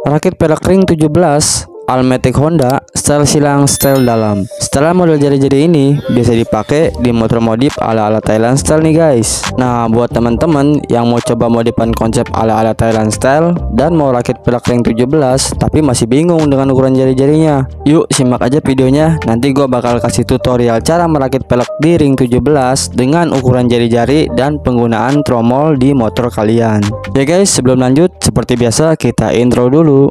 Rakit pelek ring 17 Almatic Honda, style silang, style dalam. Setelah model jari-jari ini bisa dipakai di motor modif ala-ala Thailand style nih guys. Nah, buat teman-teman yang mau coba modifan konsep ala-ala Thailand style dan mau rakit pelek ring 17 tapi masih bingung dengan ukuran jari-jarinya, yuk simak aja videonya. Nanti gua bakal kasih tutorial cara merakit pelek di ring 17 dengan ukuran jari-jari dan penggunaan tromol di motor kalian. Ya guys, sebelum lanjut seperti biasa kita intro dulu.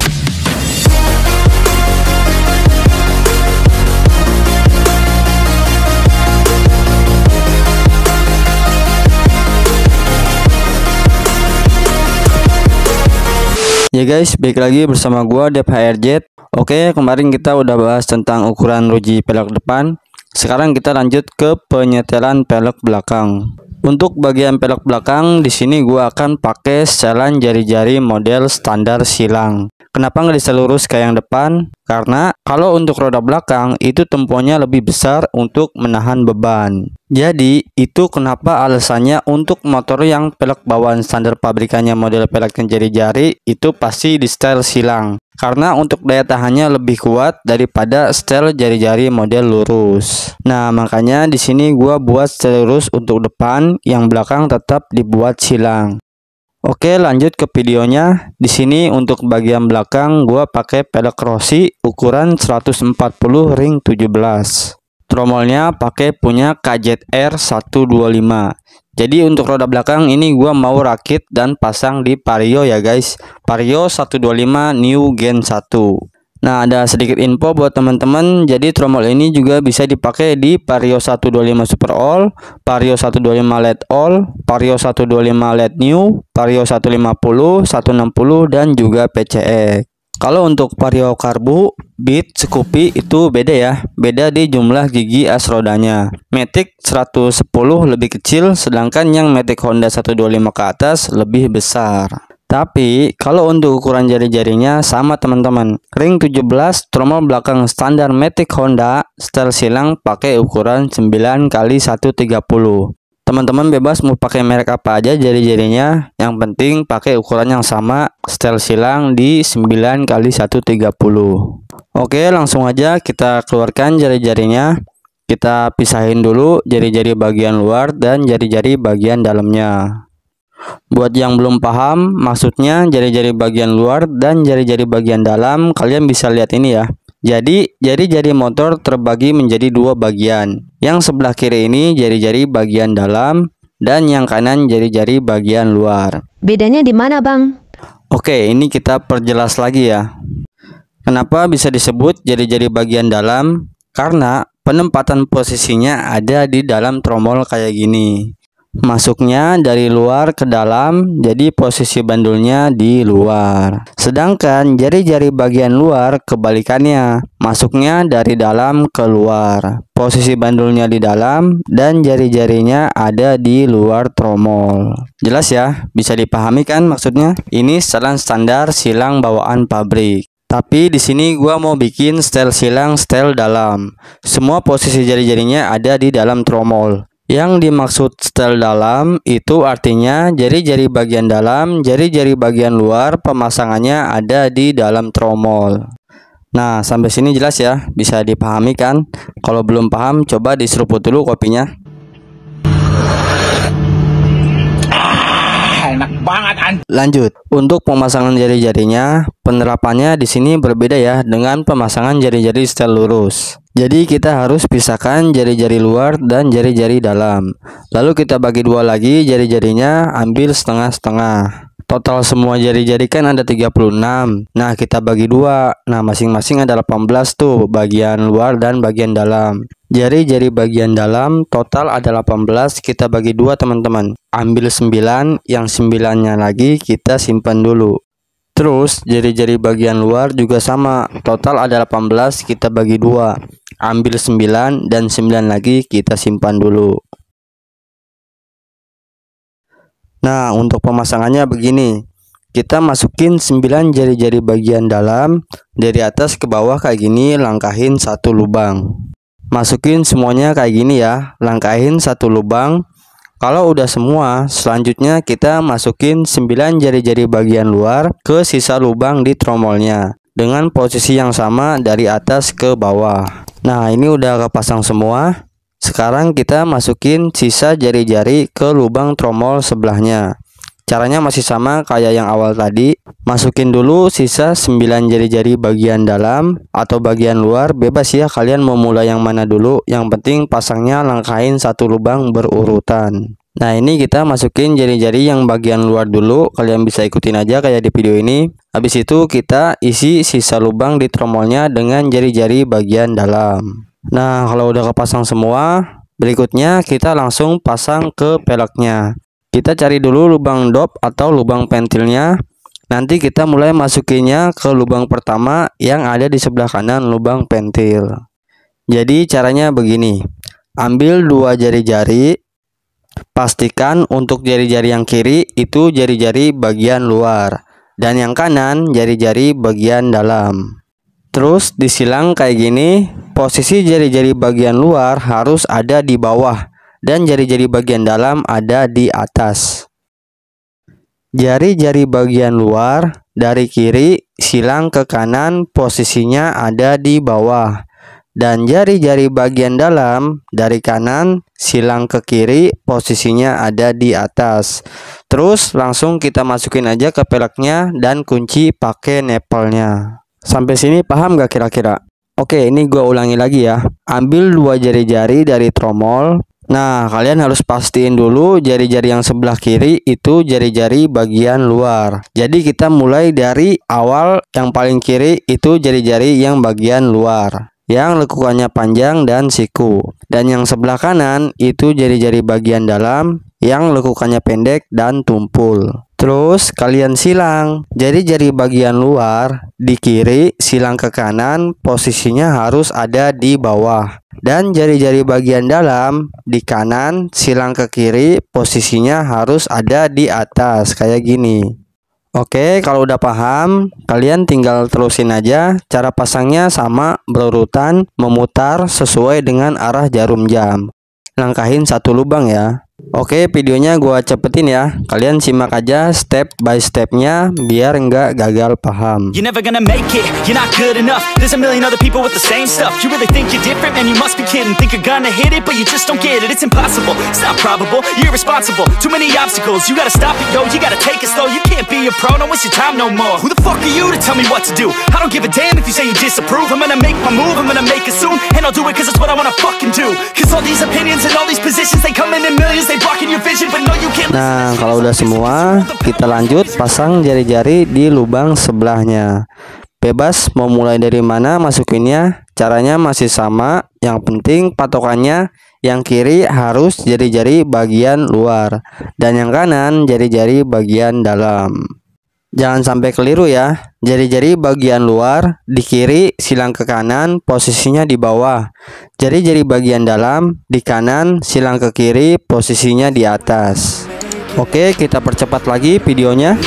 Ya guys, balik lagi bersama gua Dev HRZ. Oke, kemarin kita udah bahas tentang ukuran ruji pelek depan. Sekarang kita lanjut ke penyetelan pelek belakang. Untuk bagian pelek belakang di sini gua akan pakai setelan jari-jari model standar silang. Kenapa nggak disetel lurus kayak yang depan? Karena kalau untuk roda belakang itu temponya lebih besar untuk menahan beban. Jadi itu kenapa alasannya untuk motor yang pelek bawaan standar pabrikannya model peleknya jari-jari itu pasti di setel silang. Karena untuk daya tahannya lebih kuat daripada setel jari-jari model lurus. Nah, makanya di sini gua buat setel lurus untuk depan, yang belakang tetap dibuat silang. Oke, lanjut ke videonya. Di sini untuk bagian belakang gua pakai pelek Rossi ukuran 140 ring 17. Tromolnya pakai punya KZR 125. Jadi untuk roda belakang ini gua mau rakit dan pasang di Vario ya guys. Vario 125 New Gen 1. Nah, ada sedikit info buat teman-teman. Jadi tromol ini juga bisa dipakai di Vario 125 Super All, Vario 125 LED All, Vario 125 LED New, Vario 150, 160 dan juga PCX. Kalau untuk Vario Karbu, Beat, Scoopy itu beda ya. Beda di jumlah gigi as rodanya. Matic 110 lebih kecil, sedangkan yang Matic Honda 125 ke atas lebih besar. Tapi kalau untuk ukuran jari-jarinya sama teman-teman. Ring 17 tromol belakang standar Matic Honda style silang pakai ukuran 9 x 130. Teman-teman bebas mau pakai merek apa aja jari-jarinya, yang penting pakai ukuran yang sama, style silang di 9 x 130. Oke, langsung aja kita keluarkan jari-jarinya. Kita pisahin dulu jari-jari bagian luar dan jari-jari bagian dalamnya. Buat yang belum paham maksudnya jari-jari bagian luar dan jari-jari bagian dalam, kalian bisa lihat ini ya. Jadi jari-jari motor terbagi menjadi dua bagian. Yang sebelah kiri ini jari-jari bagian dalam dan yang kanan jari-jari bagian luar. Bedanya di mana, Bang? Oke, ini kita perjelas lagi ya. Kenapa bisa disebut jari-jari bagian dalam? Karena penempatan posisinya ada di dalam tromol kayak gini. Masuknya dari luar ke dalam, jadi posisi bandulnya di luar. Sedangkan jari-jari bagian luar kebalikannya, masuknya dari dalam ke luar. Posisi bandulnya di dalam dan jari-jarinya ada di luar tromol. Jelas ya? Bisa dipahami kan maksudnya? Ini setelan standar silang bawaan pabrik. Tapi di sini gua mau bikin style silang style dalam. Semua posisi jari-jarinya ada di dalam tromol. Yang dimaksud style dalam itu artinya jari-jari bagian dalam, jari-jari bagian luar pemasangannya ada di dalam tromol. Nah, sampai sini jelas ya, bisa dipahami kan? Kalau belum paham coba diseruput dulu kopinya. Enak banget Lanjut, untuk pemasangan jari-jarinya, penerapannya di sini berbeda ya dengan pemasangan jari-jari style lurus. Jadi kita harus pisahkan jari-jari luar dan jari-jari dalam. Lalu kita bagi dua lagi jari-jarinya, ambil setengah-setengah. Total semua jari-jari kan ada 36. Nah, kita bagi dua. Nah, masing-masing ada 18 tuh, bagian luar dan bagian dalam. Jari-jari bagian dalam total ada 18, kita bagi dua teman-teman. Ambil 9, yang 9-nya lagi kita simpan dulu. Terus jari-jari bagian luar juga sama, total ada 18, kita bagi dua. Ambil 9 dan 9 lagi kita simpan dulu. Nah, untuk pemasangannya begini. Kita masukin 9 jari-jari bagian dalam, dari atas ke bawah kayak gini, langkahin satu lubang. Masukin semuanya kayak gini ya, langkahin satu lubang. Kalau udah semua, selanjutnya kita masukin 9 jari-jari bagian luar ke sisa lubang di tromolnya dengan posisi yang sama dari atas ke bawah. Nah, ini udah kepasang semua. Sekarang kita masukin sisa jari-jari ke lubang tromol sebelahnya. Caranya masih sama kayak yang awal tadi. Masukin dulu sisa 9 jari-jari bagian dalam atau bagian luar, bebas ya kalian mau mulai yang mana dulu. Yang penting pasangnya langkahin satu lubang berurutan. Nah, ini kita masukin jari-jari yang bagian luar dulu. Kalian bisa ikutin aja kayak di video ini. Habis itu kita isi sisa lubang di tromolnya dengan jari-jari bagian dalam. Nah, kalau udah kepasang semua, berikutnya kita langsung pasang ke peleknya. Kita cari dulu lubang dop atau lubang pentilnya. Nanti kita mulai masukinnya ke lubang pertama yang ada di sebelah kanan lubang pentil. Jadi caranya begini. Ambil 2 jari-jari. Pastikan untuk jari-jari yang kiri itu jari-jari bagian luar. Dan yang kanan jari-jari bagian dalam. Terus disilang kayak gini. Posisi jari-jari bagian luar harus ada di bawah dan jari-jari bagian dalam ada di atas. Jari-jari bagian luar dari kiri silang ke kanan, posisinya ada di bawah. Dan jari-jari bagian dalam dari kanan silang ke kiri, posisinya ada di atas. Terus langsung kita masukin aja ke peleknya dan kunci pakai nepelnya. Sampai sini paham gak kira-kira? Oke, ini gua ulangi lagi ya. Ambil 2 jari-jari dari tromol. Nah, kalian harus pastiin dulu jari-jari yang sebelah kiri itu jari-jari bagian luar. Jadi kita mulai dari awal, yang paling kiri itu jari-jari yang bagian luar, yang lekukannya panjang dan siku. Dan yang sebelah kanan itu jari-jari bagian dalam, yang lekukannya pendek dan tumpul. Terus kalian silang jari-jari bagian luar di kiri silang ke kanan, posisinya harus ada di bawah. Dan jari-jari bagian dalam di kanan silang ke kiri, posisinya harus ada di atas kayak gini. Oke, kalau udah paham, kalian tinggal terusin aja. Cara pasangnya sama, berurutan, memutar sesuai dengan arah jarum jam. Langkahin satu lubang ya. Oke, videonya gua cepetin ya. Kalian simak aja step by stepnya biar nggak gagal paham. You're never gonna make it, you're not good enough. There's a million other people with the same stuff. You really think you're different, man, you must be kidding. Think you're gonna hit it, but you just don't get it. It's impossible, it's not probable, you're irresponsible. Too many obstacles, you gotta stop it, yo. You gotta take it slow, you can't be a pro, don't waste your time no more. Who the fuck are you to tell me what to do? I don't give a damn if you say you disapprove. I'm gonna make my move, I'm gonna make it soon. And I'll do it cause it's what I wanna fucking do. Cause all these opinions and all these positions, they come in millions, they blocking your vision. Nah, kalau udah semua, kita lanjut pasang jari-jari di lubang sebelahnya. Bebas mau mulai dari mana masukinnya, caranya masih sama. Yang penting patokannya yang kiri harus jari-jari bagian luar dan yang kanan jari-jari bagian dalam. Jangan sampai keliru ya. Jari-jari bagian luar di kiri silang ke kanan, posisinya di bawah. Jari-jari bagian dalam di kanan silang ke kiri, posisinya di atas. Oke, kita percepat lagi videonya.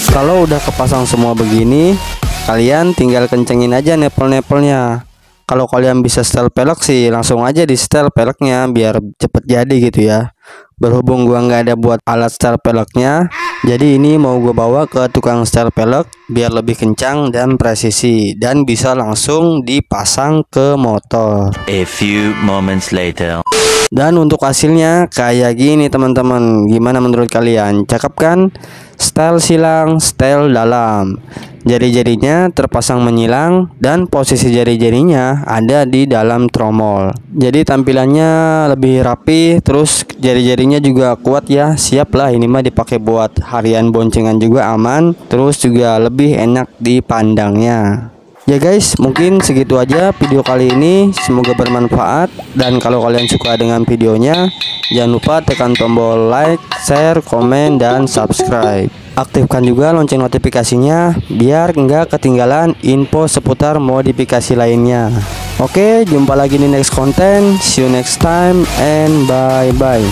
Kalau udah kepasang semua begini, kalian tinggal kencengin aja nepel-nepelnya. Kalau kalian bisa setel pelek sih langsung aja di setel peleknya biar cepet jadi gitu ya. Berhubung gua nggak ada buat alat setel peleknya, jadi ini mau gua bawa ke tukang setel pelek biar lebih kencang dan presisi dan bisa langsung dipasang ke motor. A few moments later. Dan untuk hasilnya kayak gini teman-teman. Gimana menurut kalian? Cakep kan? Style silang, style dalam. Jari-jarinya terpasang menyilang dan posisi jari-jarinya ada di dalam tromol. Jadi tampilannya lebih rapi, terus jari-jarinya juga kuat ya. Siap lah ini mah dipakai buat harian boncengan juga aman. Terus juga lebih enak dipandangnya. Ya guys, mungkin segitu aja video kali ini. Semoga bermanfaat. Dan kalau kalian suka dengan videonya, jangan lupa tekan tombol like, share, komen, dan subscribe. Aktifkan juga lonceng notifikasinya biar nggak ketinggalan info seputar modifikasi lainnya. Oke, jumpa lagi di next konten. See you next time and bye-bye.